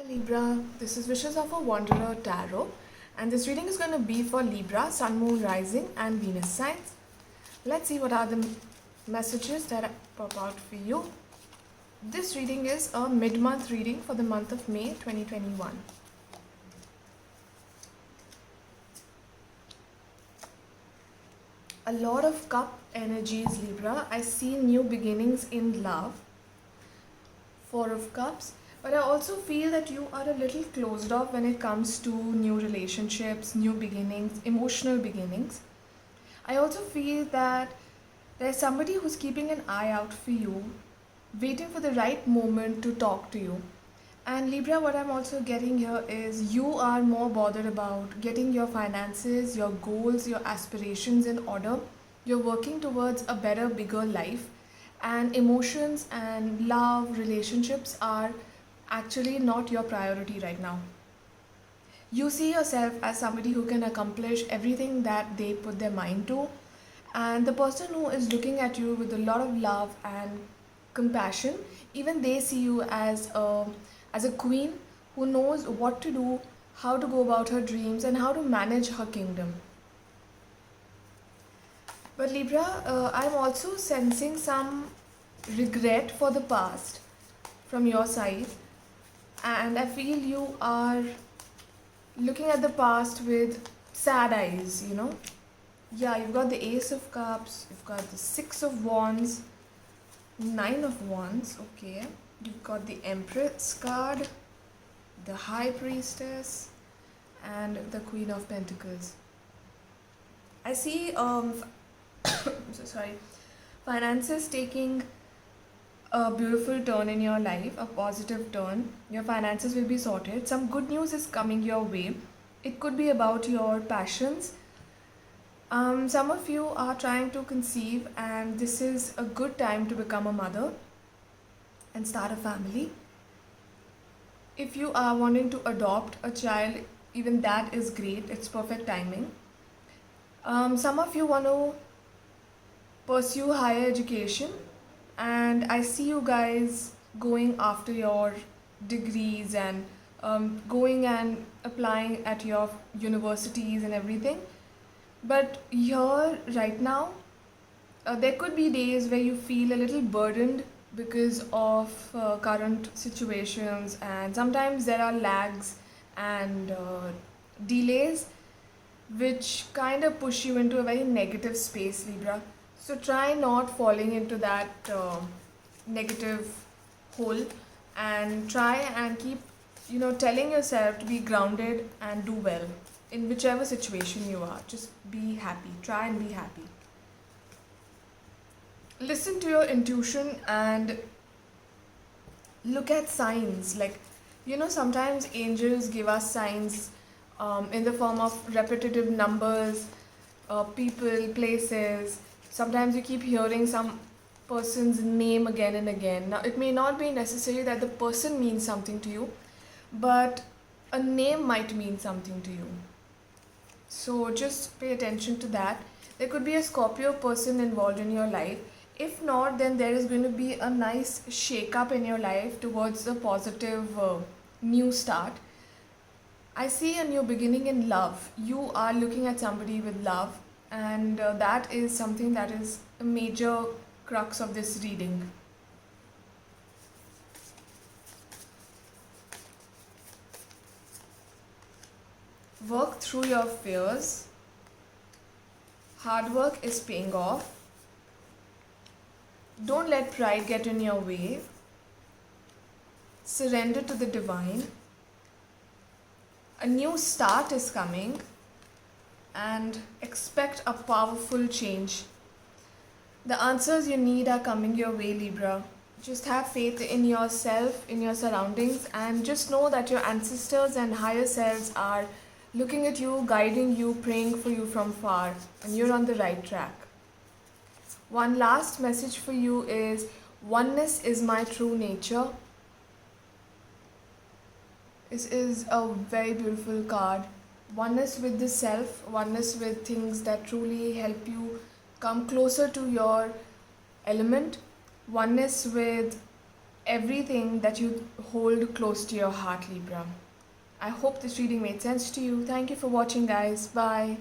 Libra, this is Wishes of a Wanderer Tarot, and this reading is going to be for Libra, Sun, Moon, Rising, and Venus signs. Let's see what are the messages that pop out for you. This reading is a mid-month reading for the month of May 2021. A lot of cup energies, Libra. I see new beginnings in love. Four of Cups. But I also feel that you are a little closed off when it comes to new relationships, new beginnings, emotional beginnings. I also feel that there's somebody who's keeping an eye out for you, waiting for the right moment to talk to you. And Libra, what I'm also getting here is you are more bothered about getting your finances, your goals, your aspirations in order. You're working towards a better, bigger life. And emotions and love, relationships are actually not your priority right now. You see yourself as somebody who can accomplish everything that they put their mind to, and the person who is looking at you with a lot of love and compassion, even they see you as a queen who knows what to do, how to go about her dreams, and how to manage her kingdom. But Libra, I'm also sensing some regret for the past from your side, and I feel you are looking at the past with sad eyes. Yeah, you've got the Ace of Cups, you've got the Six of Wands, Nine of Wands, okay. You've got the Empress card, the High Priestess, and the Queen of Pentacles. I see I'm so sorry, finances taking a beautiful turn in your life, a positive turn. Your finances will be sorted. Some good news is coming your way. It could be about your passions. Some of you are trying to conceive, and this is a good time to become a mother and start a family. If you are wanting to adopt a child, even that is great. It's perfect timing. Some of you want to pursue higher education, and I see you guys going after your degrees and going and applying at your universities and everything. But here, right now, there could be days where you feel a little burdened because of current situations, and sometimes there are lags and delays which kind of push you into a very negative space, Libra. So try not falling into that negative hole, and try and keep, telling yourself to be grounded and do well in whichever situation you are. Just be happy. Try and be happy. Listen to your intuition and look at signs. Sometimes angels give us signs in the form of repetitive numbers, people, places. Sometimes you keep hearing some person's name again and again. Now, it may not be necessary that the person means something to you, but a name might mean something to you. So just pay attention to that. There could be a Scorpio person involved in your life. If not, then there is going to be a nice shake-up in your life towards a positive new start. I see a new beginning in love. You are looking at somebody with love, and that is something that is a major crux of this reading. Work through your fears. Hard work is paying off. Don't let pride get in your way. Surrender to the divine. A new start is coming, and expect a powerful change. The answers you need are coming your way, Libra. Just have faith in yourself, in your surroundings, and just know that your ancestors and higher selves are looking at you, guiding you, praying for you from far, and you're on the right track. One last message for you is, oneness is my true nature. This is a very beautiful card. Oneness with the self, oneness with things that truly help you come closer to your element, oneness with everything that you hold close to your heart, Libra. I hope this reading made sense to you. Thank you for watching, guys. Bye.